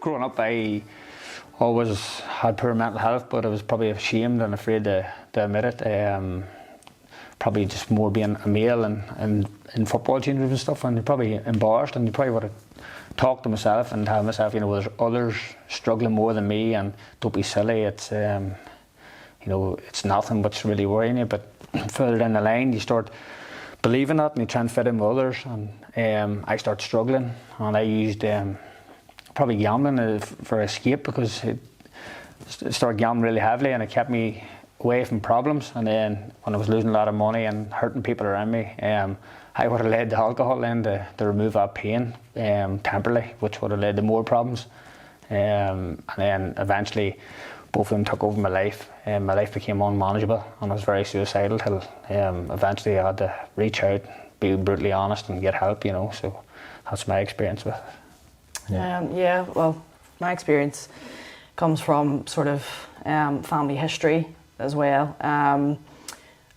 Growing up, I always had poor mental health, but I was probably ashamed and afraid to admit it. Probably just more being a male and in football change rooms and stuff, and you're probably embarrassed, and you probably would have talked to myself and tell myself, there's others struggling more than me, and don't be silly. It's it's nothing what's really worrying you. But further down the line, you start believing that, and you try and fit in with others. And I start struggling, and I used probably gambling for escape, because it started gambling really heavily, and it kept me away from problems. And then when I was losing a lot of money and hurting people around me, I would have led the alcohol in to remove that pain temporarily, which would have led to more problems. And then eventually both of them took over my life, and my life became unmanageable, and I was very suicidal till eventually I had to reach out, be brutally honest, and get help. So that's my experience with it. Well, my experience comes from sort of family history as well,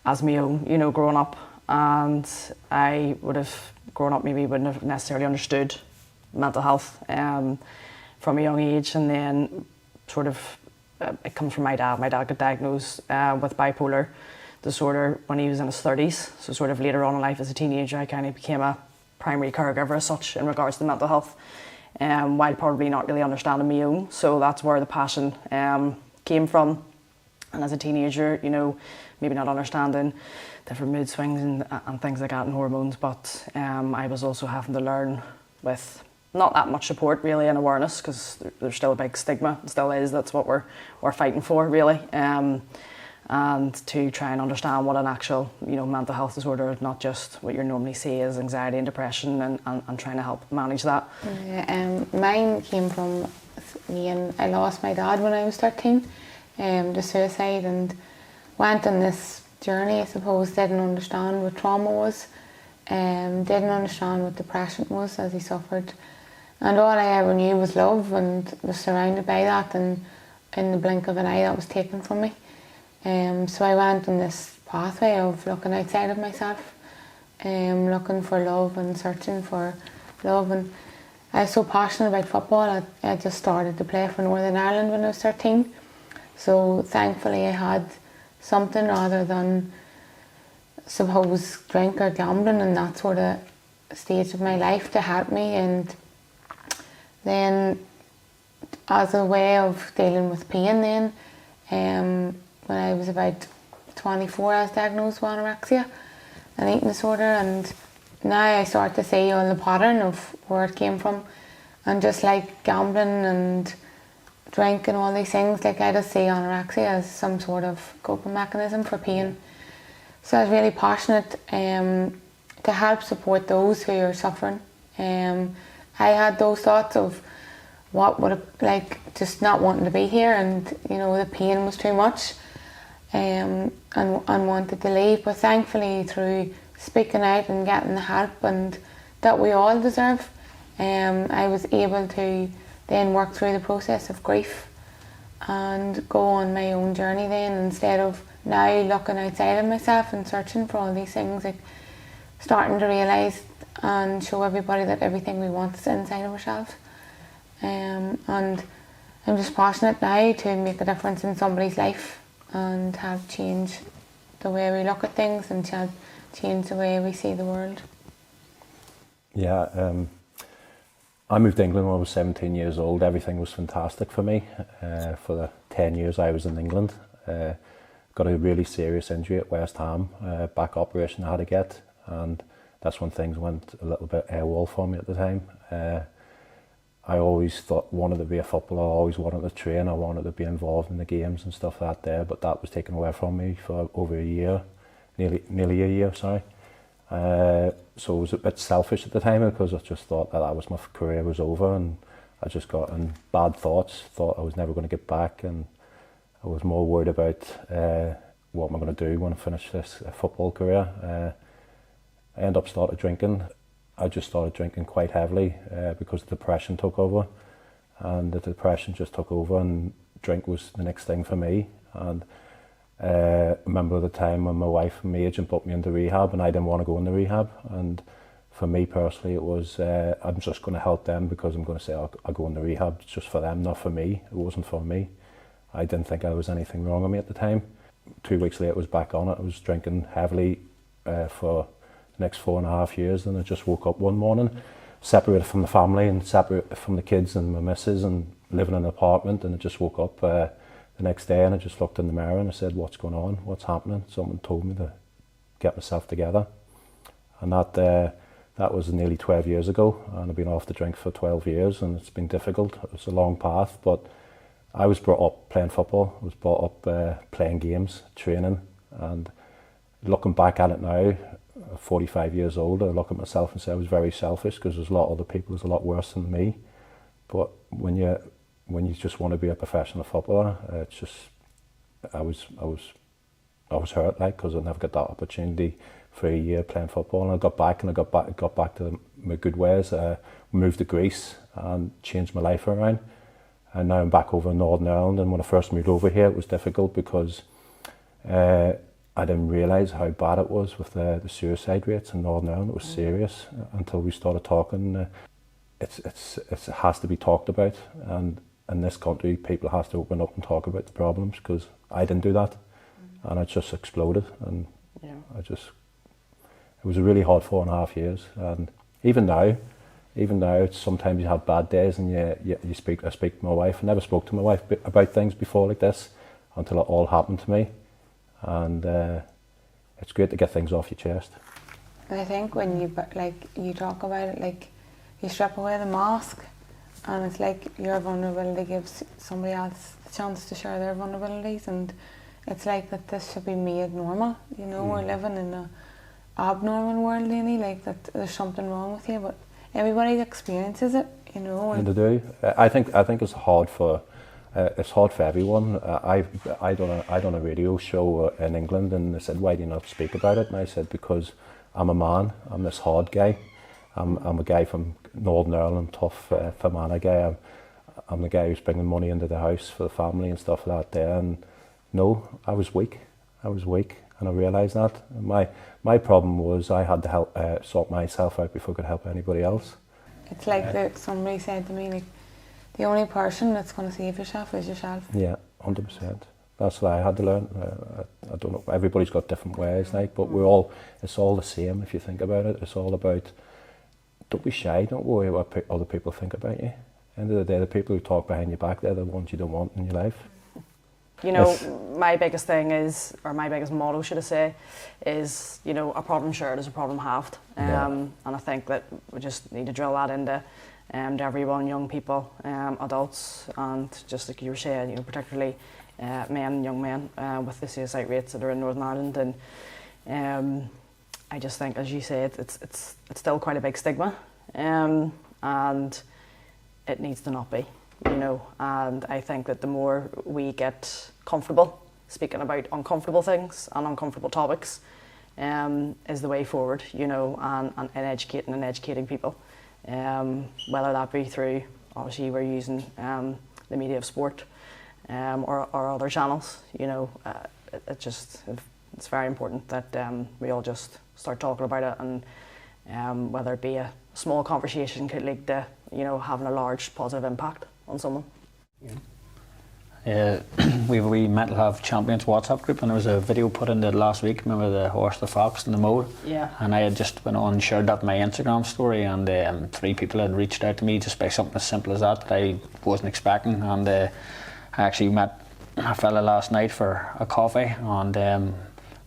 as my own, growing up. And I would have grown up, maybe wouldn't have necessarily understood mental health from a young age. And then sort of it comes from my dad. My dad got diagnosed with bipolar disorder when he was in his 30s. So sort of later on in life as a teenager, I kind of became a primary caregiver as such in regards to mental health, while probably not really understanding my own. So that's where the passion came from. And as a teenager, maybe not understanding different mood swings and things like that and hormones, but I was also having to learn with not that much support really and awareness, because there's still a big stigma, it still is. That's what we're fighting for really, and to try and understand what an actual mental health disorder is, not just what you normally see as anxiety and depression, and trying to help manage that. Mine came from me, and I lost my dad when I was 13 to suicide, and went on this journey, I suppose. Didn't understand what trauma was, didn't understand what depression was as he suffered, and all I ever knew was love, and was surrounded by that, and in the blink of an eye that was taken from me. So I went on this pathway of looking outside of myself, looking for love and searching for love. And I was so passionate about football, I just started to play for Northern Ireland when I was 13. So thankfully I had something rather than, suppose, drink or gambling in that sort of stage of my life to help me. And then as a way of dealing with pain then, when I was about 24, I was diagnosed with anorexia, an eating disorder, and now I start to see all the pattern of where it came from. And just like gambling and drink and all these things, like I just see anorexia as some sort of coping mechanism for pain. So I was really passionate to help support those who are suffering. I had those thoughts of what would it like just not wanting to be here, and the pain was too much, and wanted to leave. But thankfully, through speaking out and getting the help and that we all deserve, I was able to then work through the process of grief and go on my own journey then, instead of now looking outside of myself and searching for all these things, like starting to realise and show everybody that everything we want is inside of ourselves. And I'm just passionate now to make a difference in somebody's life and help change the way we look at things and change the way we see the world. Yeah, I moved to England when I was 17 years old. Everything was fantastic for me. For the 10 years I was in England, got a really serious injury at West Ham, back operation I had to get, and that's when things went a little bit AWOL for me at the time. I always wanted to be a footballer, I always wanted to train, I wanted to be involved in the games and stuff like that, but that was taken away from me for over a year, nearly a year, sorry. So it was a bit selfish at the time, because I just thought that my career was over, and I just got in bad thoughts, thought I was never going to get back, and I was more worried about what am I going to do when I finish this football career. I ended up started drinking. I just started drinking quite heavily because depression took over, and the depression just took over, and drink was the next thing for me. And I remember the time when my wife and my agent put me into rehab, and I didn't want to go into rehab, and For me personally, it was I'm just going to help them because I'm going to say I'll go into rehab. It's just for them, not for me. It wasn't for me. I didn't think there was anything wrong with me at the time. 2 weeks later, I was back on it. I was drinking heavily for the next 4.5 years, and I just woke up one morning, separated from the family and separated from the kids and my missus, and living in an apartment. And I just woke up the next day, and I just looked in the mirror and I said, "What's going on? What's happening?" Someone told me to get myself together, and that was nearly 12 years ago, and I've been off the drink for 12 years, and it's been difficult. It was a long path, but I was brought up playing football. I was brought up playing games, training, and looking back at it now, 45 years old, I look at myself and say I was very selfish because there's a lot of other people who's a lot worse than me. But when you just want to be a professional footballer, it's just I was hurt, like, because I never got that opportunity for a year playing football, and I got back to my good ways. Moved to Greece and changed my life around, and now I'm back over in Northern Ireland. And when I first moved over here, it was difficult because I didn't realise how bad it was with the suicide rates in Northern Ireland. It was serious until we started talking. It has to be talked about, and in this country, people have to open up and talk about the problems, because I didn't do that, and it just exploded. And it was a really hard 4.5 years. And even now, it's sometimes you have bad days, and I speak to my wife. I never spoke to my wife about things before like this until it all happened to me. And it's great to get things off your chest. I think when you talk about it, like, you strip away the mask, and it's like your vulnerability gives somebody else the chance to share their vulnerabilities, and it's like that this should be made normal. You know, we're living in a abnormal world, really, like that there's something wrong with you, but everybody experiences it, you know. And they do. I think it's hard for everyone. I done a radio show in England, and they said, "Why do you not speak about it?" And I said, "Because I'm a man. I'm this hard guy. I'm a guy from Northern Ireland, tough Fermanagh guy. I'm the guy who's bringing money into the house for the family and stuff like that there." And no, I was weak, and I realised that. My problem was I had to help sort myself out before I could help anybody else. It's like somebody said to me, like, the only person that's going to save yourself is yourself. Yeah, 100%. That's what I had to learn. I don't know, everybody's got different ways, like, but it's all the same if you think about it. It's all about, don't be shy, don't worry what other people think about you. At the end of the day, the people who talk behind your back, they're the ones you don't want in your life. You know, my biggest thing is, or my biggest motto, should I say, is, you know, a problem shared is a problem halved. And I think that we just need to drill that into to everyone, young people, adults, and just like you were saying, you know, particularly young men with the suicide rates that are in Northern Ireland. And I just think, as you said, it's still quite a big stigma, and it needs to not be. You know, and I think that the more we get comfortable speaking about uncomfortable things and uncomfortable topics is the way forward, you know, and educating people, whether that be through, obviously we're using the media of sport or other channels, you know. It's very important that we all just start talking about it, and whether it be a small conversation could lead to, you know, having a large positive impact on someone. Yeah. We have a wee mental health champions WhatsApp group, and there was a video put in there last week. Remember the horse, the fox and the mole? Yeah. And I had just went on and shared that in my Instagram story, and 3 people had reached out to me just by something as simple as that I wasn't expecting. And I actually met a fella last night for a coffee, and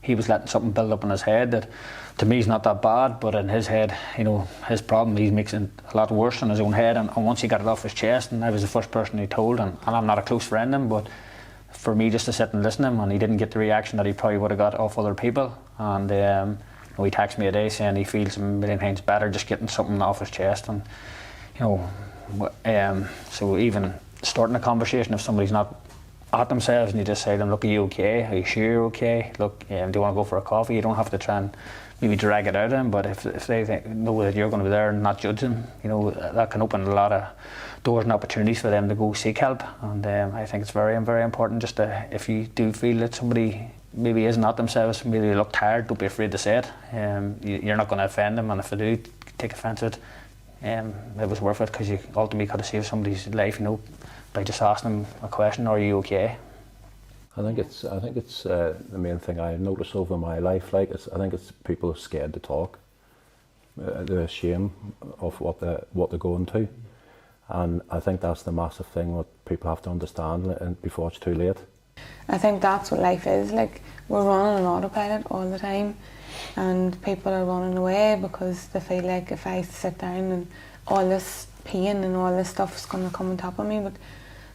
he was letting something build up in his head that to me is not that bad, but in his head, you know, his problem, he makes it a lot worse in his own head. And once he got it off his chest, and I was the first person he told, and I'm not a close friend of him, but for me just to sit and listen to him, and he didn't get the reaction that he probably would have got off other people. And he texted me a day saying he feels a million times better just getting something off his chest. And you know, so even starting a conversation, if somebody's not at themselves, and you just say to them, "Look, are you okay? Are you sure you're okay? Look, do you want to go for a coffee?" You don't have to try and maybe drag it out of them, but if they know that you're going to be there and not judge them, you know, that can open a lot of doors and opportunities for them to go seek help. And I think it's very, very important just to, if you do feel that somebody maybe is not themselves, maybe they look tired, don't be afraid to say it. You're not going to offend them, and if they do take offence to it, it was worth it, because you ultimately could have saved somebody's life, by just asking them a question, are you okay? I think it's the main thing I notice over my life. I think it's people are scared to talk. They're ashamed of what they're going to, and I think that's the massive thing what people have to understand before it's too late. I think that's what life is like. We're running on autopilot all the time, and people are running away because they feel like if I sit down and all this pain and all this stuff is going to come on top of me. But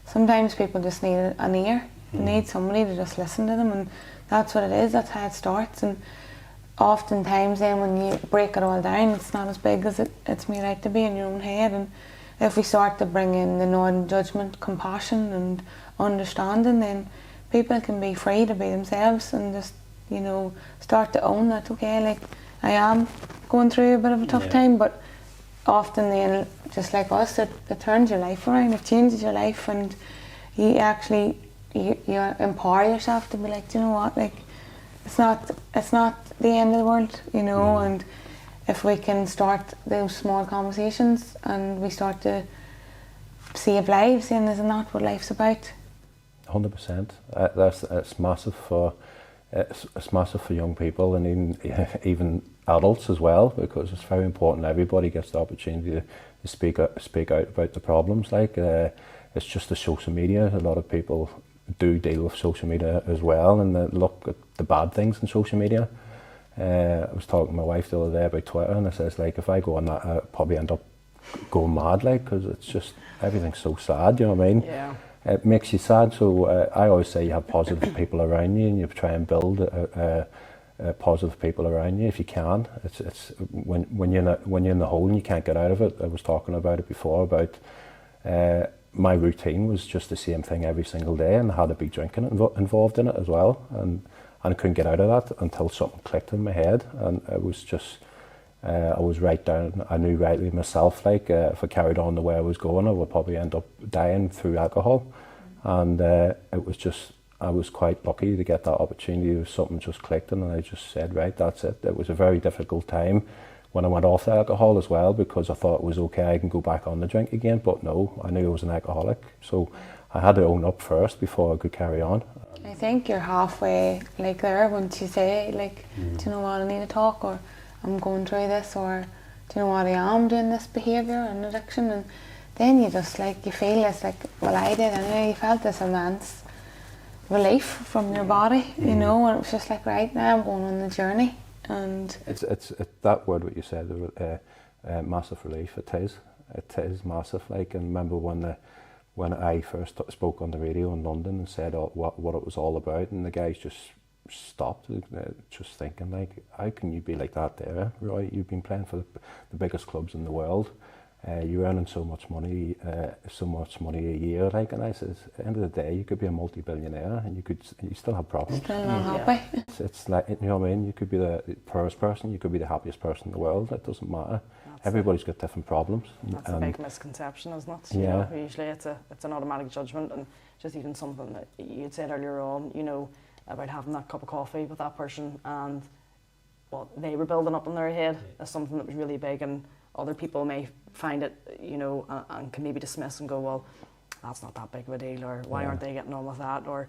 sometimes people just need an ear. They need somebody to just listen to them, and that's what it is. That's how it starts. And oftentimes then when you break it all down, it's not as big as it's made out to be in your own head. And if we start to bring in the non-judgment, compassion and understanding, then people can be free to be themselves and just, start to own that, okay, like I am going through a bit of a tough time, but often then, just like us, it turns your life around, it changes your life, and you actually, you empower yourself to be like, do you know what, like, it's not the end of the world, and if we can start those small conversations and we start to save lives, then isn't that what life's about? 100%. It's massive for young people, and even adults as well, because it's very important everybody gets the opportunity to speak out about the problems. It's just the social media. A lot of people do deal with social media as well, and they look at the bad things in social media. I was talking to my wife the other day about Twitter, and I says, if I go on that, I'll probably end up going mad, because it's just, everything's so sad, you know what I mean? Yeah. It makes you sad, so I always say you have positive people around you, and you try and build positive people around you if you can. It's when you're in the hole and you can't get out of it. I was talking about it before, about my routine was just the same thing every single day, and I had a big drinking involved in it as well, and I couldn't get out of that until something clicked in my head, and it was just I was right down. I knew rightly myself, if I carried on the way I was going, I would probably end up dying through alcohol. And it was just, I was quite lucky to get that opportunity. Something just clicked, and I just said, right, that's it. It was a very difficult time when I went off the alcohol as well, because I thought it was okay, I can go back on the drink again, but no, I knew I was an alcoholic. So I had to own up first before I could carry on. I think you're halfway there once you say, do you know what, I need to talk, or I'm going through this, or do you know what, I am doing this behaviour and addiction, and then you just you feel it's well, I did anyway. You felt this immense relief from your body, and it was just right, now I'm going on the journey. And it's that word what you said, massive relief. It is massive. And remember when I first spoke on the radio in London and said what it was all about, and the guys just stopped, just thinking how can you be like that there, Roy? You've been playing for the biggest clubs in the world. You're earning so much money a year, and I says, at the end of the day, you could be a multi-billionaire and you still have problems. Still not happy. It's you know what I mean? You could be the poorest person, you could be the happiest person in the world. It doesn't matter. Everybody's got different problems. That's a big misconception, isn't it? Yeah. Usually it's an automatic judgment, and just even something that you'd said earlier on, about having that cup of coffee with that person, and what they were building up in their head as something that was really big, and other people may find it, and can maybe dismiss and go, well, that's not that big of a deal, or why aren't they getting on with that, or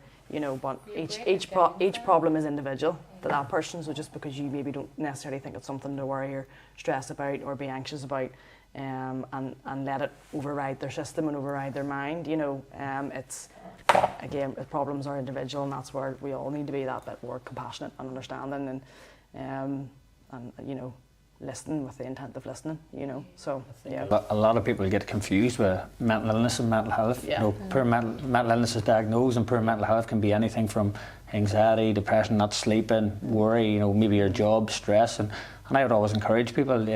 but each problem is individual to that person. So just because you maybe don't necessarily think it's something to worry or stress about or be anxious about, and let it override their system and override their mind, it's again, problems are individual, and that's where we all need to be that bit more compassionate and understanding, and listening with the intent of listening, so yeah. A lot of people get confused with mental illness and mental health. Yeah. Poor mental illness is diagnosed, and poor mental health can be anything from anxiety, depression, not sleeping, worry, maybe your job, stress, and I would always encourage people,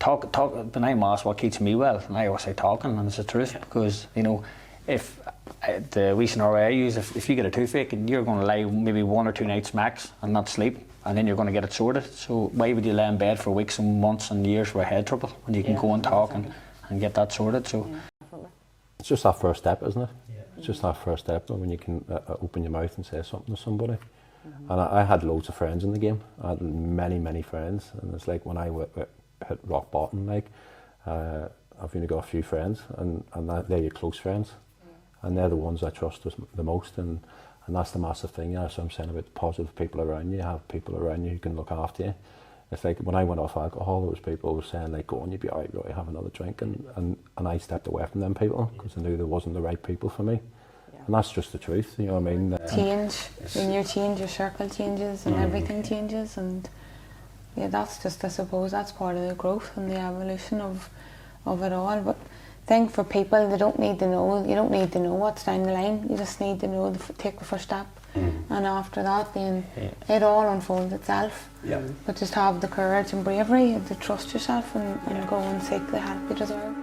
talk. When I'm asked what keeps me well, and I always say talking, and it's the truth, because if the wee scenario I use, if you get a toothache, and you're going to lie maybe 1 or 2 nights max and not sleep, and then you're going to get it sorted. So why would you lay in bed for weeks and months and years with head trouble when you can go and talk and get that sorted? So it's just that first step, isn't it? Yeah. It's just that first step when you can open your mouth and say something to somebody. And I had loads of friends in the game. I had many friends, and it's like when I hit rock bottom, like I've only got a few friends, and they're your close friends, and they're the ones I trust the most, and that's the massive thing. Yeah, so I'm saying about the positive people around you. Have people around you who can look after you. It's like when I went off alcohol, there was people who were saying like, "Go on, you'll be alright, Roy, have another drink," and I stepped away from them people because I knew there wasn't the right people for me. And that's just the truth, you know what I mean? Change, when you change, your circle changes and everything changes, and yeah, that's just, I suppose, that's part of the growth and the evolution of it all. But I think for people, they don't need to know, you don't need to know what's down the line, you just need to know, take the first step, and after that then it all unfolds itself. But just have the courage and bravery to trust yourself and go and seek the help you deserve.